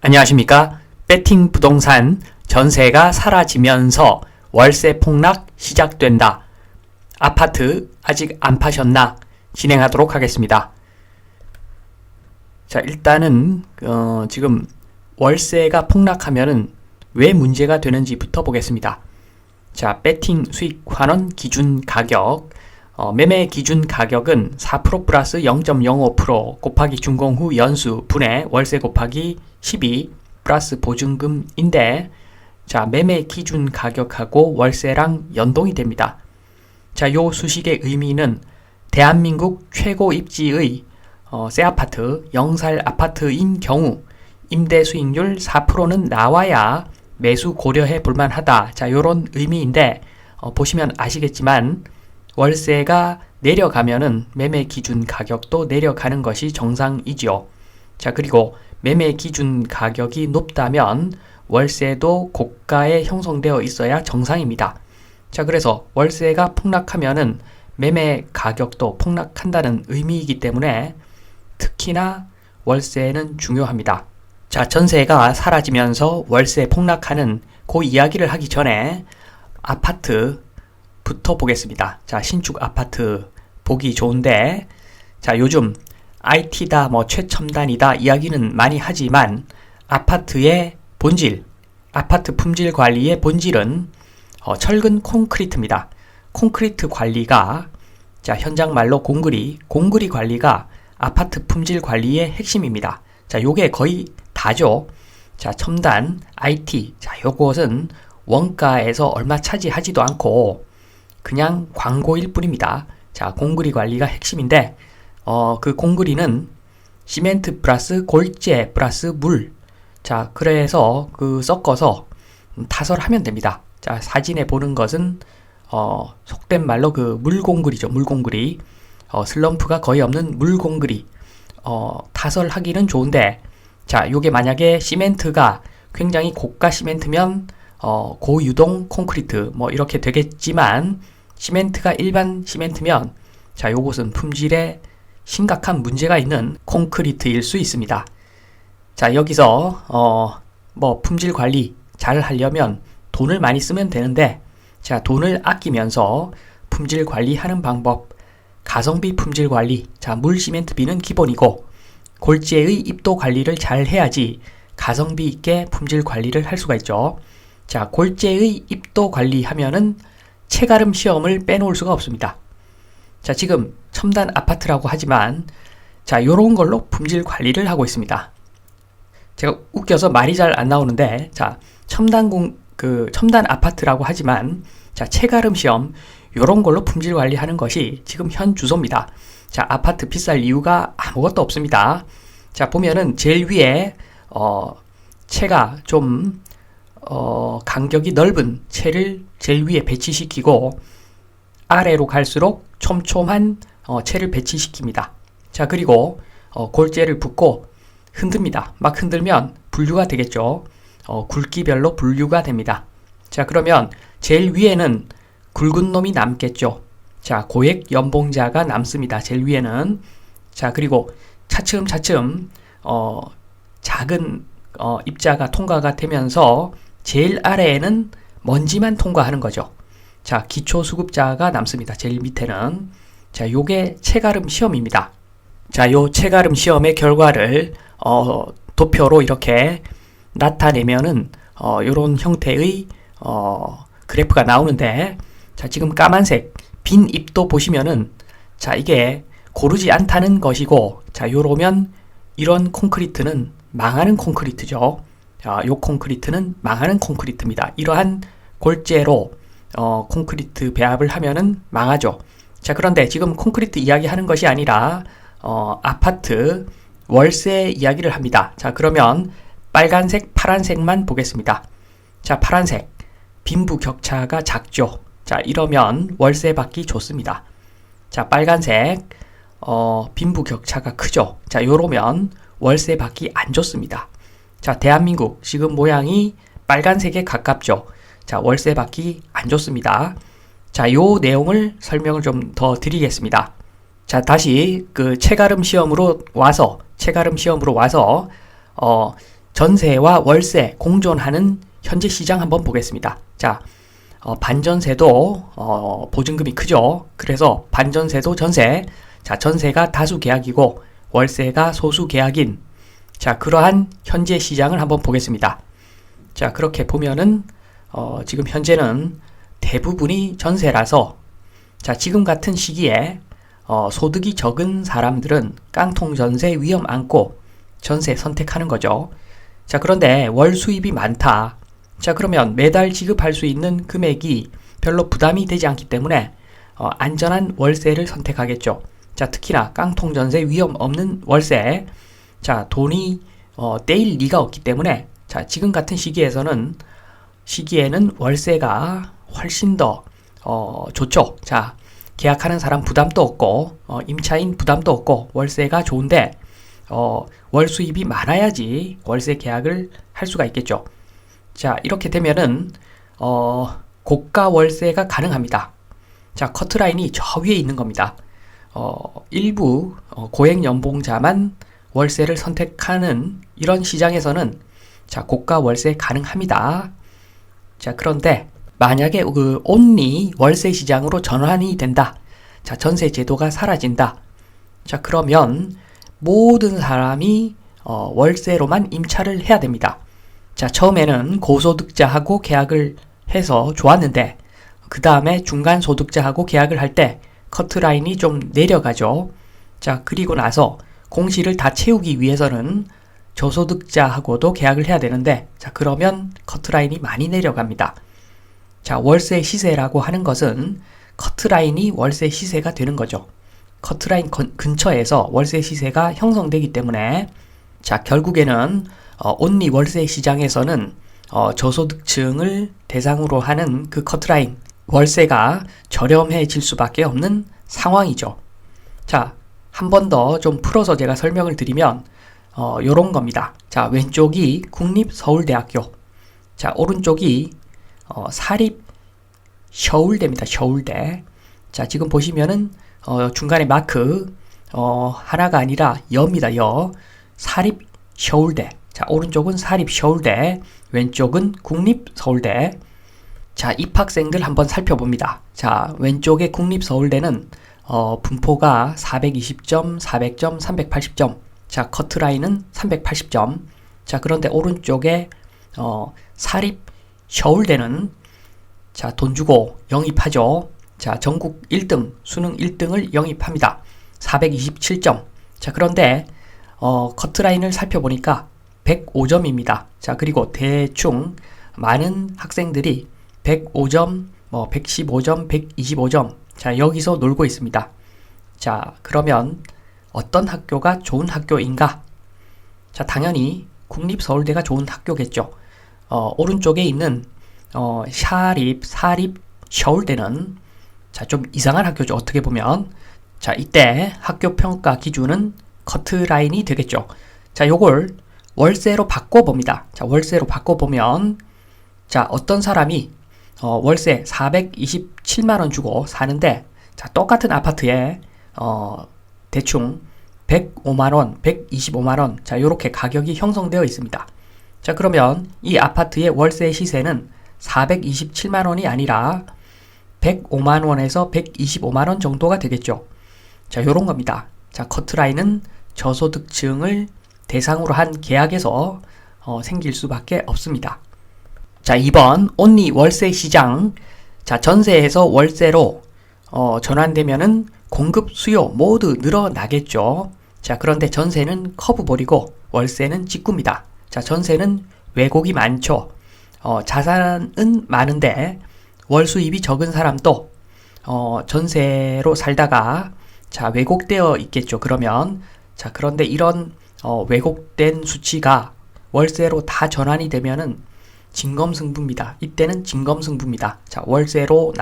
안녕하십니까? 배팅 부동산 전세가 사라지면서 월세 폭락 시작된다. 아파트 아직 안 파셨나? 진행하도록 하겠습니다. 자, 일단은 지금 월세가 폭락하면은 왜 문제가 되는지부터 보겠습니다. 자, 배팅 수익 환원 기준 가격, 매매 기준 가격은 4% 플러스 0.05% 곱하기 준공 후 연수 분의 월세 곱하기 12 플러스 보증금인데, 자, 매매 기준 가격하고 월세랑 연동이 됩니다. 자, 요 수식의 의미는 대한민국 최고 입지의 새 아파트, 영살 아파트인 경우 임대 수익률 4%는 나와야 매수 고려해 볼만하다. 자, 요런 의미인데, 보시면 아시겠지만 월세가 내려가면은 매매 기준 가격도 내려가는 것이 정상이지요. 자, 그리고 매매 기준 가격이 높다면 월세도 고가에 형성되어 있어야 정상입니다. 자, 그래서 월세가 폭락하면은 매매 가격도 폭락한다는 의미이기 때문에 특히나 월세는 중요합니다. 자, 전세가 사라지면서 월세 폭락하는 그 이야기를 하기 전에 아파트부터 보겠습니다. 자, 신축 아파트 보기 좋은데, 자, 요즘 IT다, 최첨단이다 이야기는 많이 하지만 아파트의 본질, 아파트 품질 관리의 본질은 철근 콘크리트입니다. 콘크리트 관리가, 자, 현장 말로 공그리 관리가 아파트 품질 관리의 핵심입니다. 자, 요게 거의 다죠. 자, 첨단 IT, 자, 요것은 원가에서 얼마 차지하지도 않고 그냥 광고일 뿐입니다. 자, 공그리 관리가 핵심인데, 그 공그리는 시멘트 플러스 골재 플러스 물. 자, 그래서 섞어서 타설하면 됩니다. 자, 사진에 보는 것은 속된 말로 물공그리죠. 물공그리. 슬럼프가 거의 없는 물공그리. 타설하기는 좋은데, 자, 요게 만약에 시멘트가 굉장히 고가 시멘트면 고유동 콘크리트 이렇게 되겠지만, 시멘트가 일반 시멘트면, 자, 요것은 품질에 심각한 문제가 있는 콘크리트일 수 있습니다. 자, 여기서 품질 관리 잘 하려면 돈을 많이 쓰면 되는데, 자, 돈을 아끼면서 품질 관리하는 방법, 가성비 품질 관리. 자, 물 시멘트비는 기본이고 골재의 입도 관리를 잘 해야지 가성비 있게 품질 관리를 할 수가 있죠. 자, 골재의 입도 관리하면은 체가름 시험을 빼놓을 수가 없습니다. 자, 지금 첨단 아파트라고 하지만, 자, 요런 걸로 품질 관리를 하고 있습니다. 제가 웃겨서 말이 잘 안 나오는데, 자, 첨단 아파트라고 하지만, 자, 체가름 시험 요런 걸로 품질 관리하는 것이 지금 현 주소입니다. 자, 아파트 비쌀 이유가 아무것도 없습니다. 자, 보면은 제일 위에 채가 좀 간격이 넓은 채를 제일 위에 배치시키고 아래로 갈수록 촘촘한 채를 배치시킵니다. 자, 그리고 골재를 붓고 흔듭니다. 막 흔들면 분류가 되겠죠. 굵기별로 분류가 됩니다. 자, 그러면 제일 위에는 굵은 놈이 남겠죠. 자, 고액 연봉자가 남습니다. 제일 위에는. 자, 그리고 차츰차츰 작은 입자가 통과가 되면서 제일 아래에는 먼지만 통과하는 거죠. 자, 기초수급자가 남습니다. 제일 밑에는. 자, 요게 체가름 시험입니다. 자, 요 체가름 시험의 결과를 도표로 이렇게 나타내면은 요런 형태의 그래프가 나오는데, 자, 지금 까만색 빈 입도 보시면은, 자, 이게 고르지 않다는 것이고, 자, 요러면 이런 콘크리트는 망하는 콘크리트죠. 자, 요 콘크리트는 망하는 콘크리트입니다. 이러한 골재로 콘크리트 배합을 하면은 망하죠. 자, 그런데 지금 콘크리트 이야기 하는 것이 아니라 아파트 월세 이야기를 합니다. 자, 그러면 빨간색, 파란색만 보겠습니다. 자, 파란색 빈부 격차가 작죠. 자, 이러면 월세 받기 좋습니다. 자, 빨간색 빈부 격차가 크죠. 자, 요러면 월세 받기 안 좋습니다. 자, 대한민국 지금 모양이 빨간색에 가깝죠. 자, 월세 받기 안 좋습니다. 자, 요 내용을 설명을 좀 더 드리겠습니다. 자, 다시 체가름 시험으로 와서 전세와 월세 공존하는 현재 시장 한번 보겠습니다. 자, 반전세도 보증금이 크죠. 그래서 반전세도 전세. 자, 전세가 다수 계약이고 월세가 소수 계약인, 자, 그러한 현재 시장을 한번 보겠습니다. 자, 그렇게 보면은 지금 현재는 대부분이 전세라서, 자, 지금 같은 시기에 소득이 적은 사람들은 깡통 전세 위험 안고 전세 선택하는 거죠. 자, 그런데 월 수입이 많다. 자, 그러면 매달 지급할 수 있는 금액이 별로 부담이 되지 않기 때문에 안전한 월세를 선택하겠죠. 자, 특히나 깡통 전세 위험 없는 월세. 자, 돈이 떼일 리가 없기 때문에, 자, 지금 같은 시기에는 월세가 훨씬 더 좋죠. 자, 계약하는 사람 부담도 없고 임차인 부담도 없고 월세가 좋은데, 월 수입이 많아야지 월세 계약을 할 수가 있겠죠. 자, 이렇게 되면은 고가 월세가 가능합니다. 자, 커트라인이 저 위에 있는 겁니다. 일부 고액 연봉자만 월세를 선택하는 이런 시장에서는, 자, 고가 월세 가능합니다. 자, 그런데 만약에 그 온리 월세 시장으로 전환이 된다. 자, 전세 제도가 사라진다. 자, 그러면 모든 사람이 월세로만 임차를 해야 됩니다. 자, 처음에는 고소득자하고 계약을 해서 좋았는데, 그 다음에 중간소득자하고 계약을 할 때 커트라인이 좀 내려가죠. 자, 그리고 나서 공시를 다 채우기 위해서는 저소득자하고도 계약을 해야 되는데, 자, 그러면 커트라인이 많이 내려갑니다. 자, 월세 시세라고 하는 것은 커트라인이 월세 시세가 되는 거죠. 커트라인 근처에서 월세 시세가 형성되기 때문에, 자, 결국에는 온리 월세 시장에서는 저소득층을 대상으로 하는 그 커트라인 월세가 저렴해질 수밖에 없는 상황이죠. 자, 한 번 더 좀 풀어서 제가 설명을 드리면 요런 겁니다. 자, 왼쪽이 국립서울대학교, 자, 오른쪽이 사립 서울대입니다. 서울대. 자, 지금 보시면은 중간에 마크 하나가 아니라 여입니다. 여. 사립 서울대. 자, 오른쪽은 사립 서울대, 왼쪽은 국립서울대. 자, 입학생들 한번 살펴봅니다. 자, 왼쪽에 국립서울대는 분포가 420점, 400점, 380점. 자, 커트라인은 380점. 자, 그런데 오른쪽에 사립 서울대는, 자, 돈 주고 영입하죠. 자, 전국 1등, 수능 1등을 영입합니다. 427점. 자, 그런데 커트라인을 살펴보니까 105점입니다. 자, 그리고 대충 많은 학생들이 105점, 115점, 125점. 자, 여기서 놀고 있습니다. 자, 그러면 어떤 학교가 좋은 학교인가? 자, 당연히 국립서울대가 좋은 학교겠죠. 오른쪽에 있는 사립 서울대는, 자, 좀 이상한 학교죠. 어떻게 보면. 자, 이때 학교 평가 기준은 커트라인이 되겠죠. 자, 요걸 월세로 바꿔봅니다. 자, 월세로 바꿔보면, 자, 어떤 사람이 월세 427만원 주고 사는데, 자, 똑같은 아파트에 대충 105만원, 125만원, 자, 요렇게 가격이 형성되어 있습니다. 자, 그러면 이 아파트의 월세 시세는 427만원이 아니라 105만원에서 125만원 정도가 되겠죠. 자, 요런 겁니다. 자, 커트라인은 저소득층을 대상으로 한 계약에서 생길 수밖에 없습니다. 자, 2번 온리 월세 시장. 자, 전세에서 월세로 전환되면은 공급 수요 모두 늘어나겠죠. 자, 그런데 전세는 커브볼이고 월세는 직구입니다. 자, 전세는 왜곡이 많죠. 자산은 많은데 월 수입이 적은 사람도 전세로 살다가, 자, 왜곡되어 있겠죠. 그러면, 자, 그런데 이런 왜곡된 수치가 월세로 다 전환이 되면은 진검승부입니다. 이때는 진검승부입니다. 자, 월세로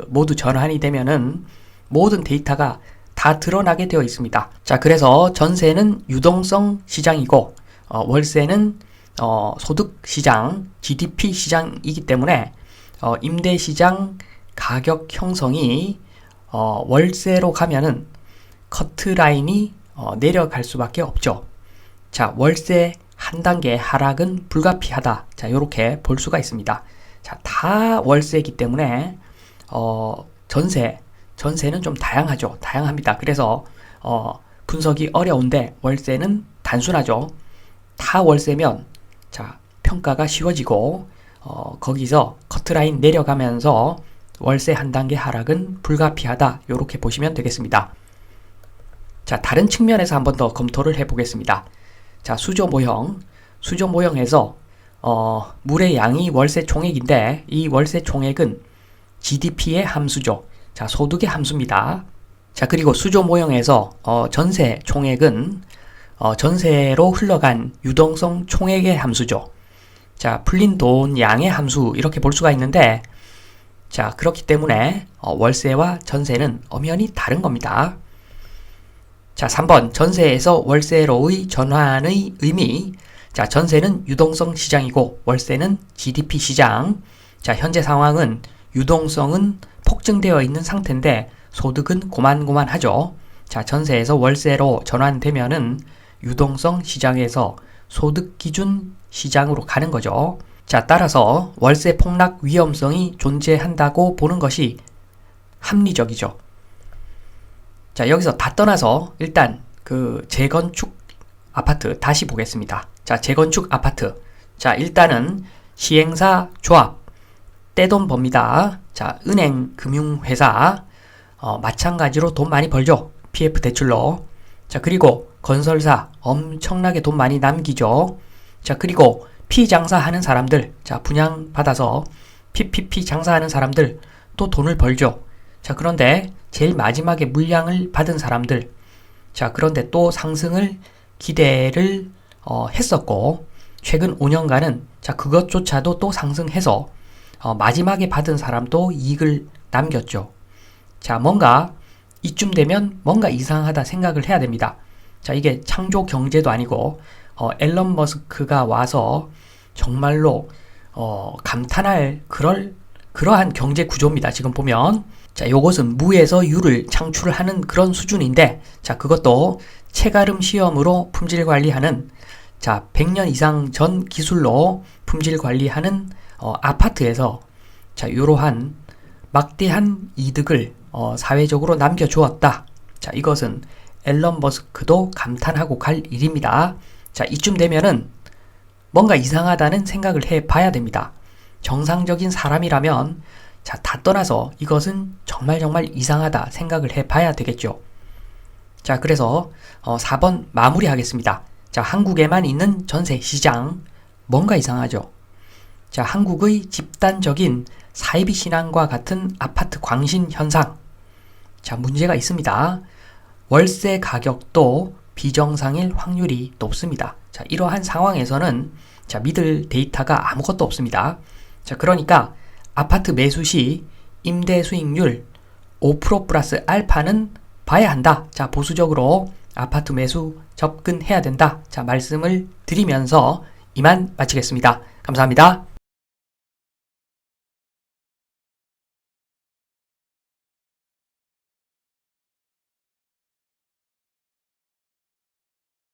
모두 전환이 되면은 모든 데이터가 다 드러나게 되어 있습니다. 자, 그래서 전세는 유동성 시장이고 월세는 소득 시장, GDP 시장이기 때문에 임대 시장 가격 형성이 월세로 가면은 커트라인이 내려갈 수밖에 없죠. 자, 월세 한 단계 하락은 불가피하다. 자, 요렇게 볼 수가 있습니다. 자, 다 월세이기 때문에 전세는 좀 다양합니다. 그래서 분석이 어려운데 월세는 단순하죠. 다 월세면 자, 평가가 쉬워지고 거기서 커트라인 내려가면서 월세 한 단계 하락은 불가피하다. 요렇게 보시면 되겠습니다. 자, 다른 측면에서 한번 더 검토를 해보겠습니다. 자, 수조 모형에서 물의 양이 월세 총액인데 이 월세 총액은 GDP의 함수죠. 자, 소득의 함수입니다. 자, 그리고 수조 모형에서 전세 총액은 전세로 흘러간 유동성 총액의 함수죠. 자, 풀린 돈 양의 함수 이렇게 볼 수가 있는데 자, 그렇기 때문에 월세와 전세는 엄연히 다른 겁니다. 자, 3번 전세에서 월세로의 전환의 의미. 자, 전세는 유동성 시장이고 월세는 GDP 시장. 자, 현재 상황은 유동성은 폭증되어 있는 상태인데 소득은 고만고만하죠. 자, 전세에서 월세로 전환되면은 유동성 시장에서 소득 기준 시장으로 가는 거죠. 자, 따라서 월세 폭락 위험성이 존재한다고 보는 것이 합리적이죠. 자, 여기서 다 떠나서 일단 그 재건축 아파트 다시 보겠습니다. 자, 재건축 아파트. 자, 일단은 시행사 조합 떼돈 법니다. 자, 은행 금융회사 마찬가지로 돈 많이 벌죠. PF 대출로. 자, 그리고 건설사 엄청나게 돈 많이 남기죠. 자, 그리고 피장사하는 사람들, 자, 분양받아서 PPP 장사하는 사람들 또 돈을 벌죠. 자, 그런데 제일 마지막에 물량을 받은 사람들, 자, 그런데 또 상승을 기대를 했었고 최근 5년간은 자, 그것조차도 또 상승해서 마지막에 받은 사람도 이익을 남겼죠. 자, 뭔가 이쯤 되면 뭔가 이상하다 생각을 해야 됩니다. 자, 이게 창조 경제도 아니고 앨런 머스크가 와서 정말로 감탄할 그러한 경제 구조입니다. 지금 보면 자, 요것은 무에서 유를 창출하는 그런 수준인데 자, 그것도 체가름 시험으로 품질 관리하는 자, 100년 이상 전 기술로 품질 관리하는 아파트에서 자, 이러한 막대한 이득을 사회적으로 남겨주었다. 자, 이것은 앨런 머스크도 감탄하고 갈 일입니다. 자, 이쯤 되면은 뭔가 이상하다는 생각을 해봐야 됩니다. 정상적인 사람이라면 자, 다 떠나서 이것은 정말 이상하다 생각을 해봐야 되겠죠. 자, 그래서 4번 마무리하겠습니다. 자, 한국에만 있는 전세 시장 뭔가 이상하죠. 자, 한국의 집단적인 사이비 신앙과 같은 아파트 광신 현상. 자, 문제가 있습니다. 월세 가격도 비정상일 확률이 높습니다. 자, 이러한 상황에서는 자, 믿을 데이터가 아무것도 없습니다. 자, 그러니까 아파트 매수 시 임대 수익률 5% 플러스 알파는 봐야 한다. 자, 보수적으로 아파트 매수 접근해야 된다. 자, 말씀을 드리면서 이만 마치겠습니다. 감사합니다.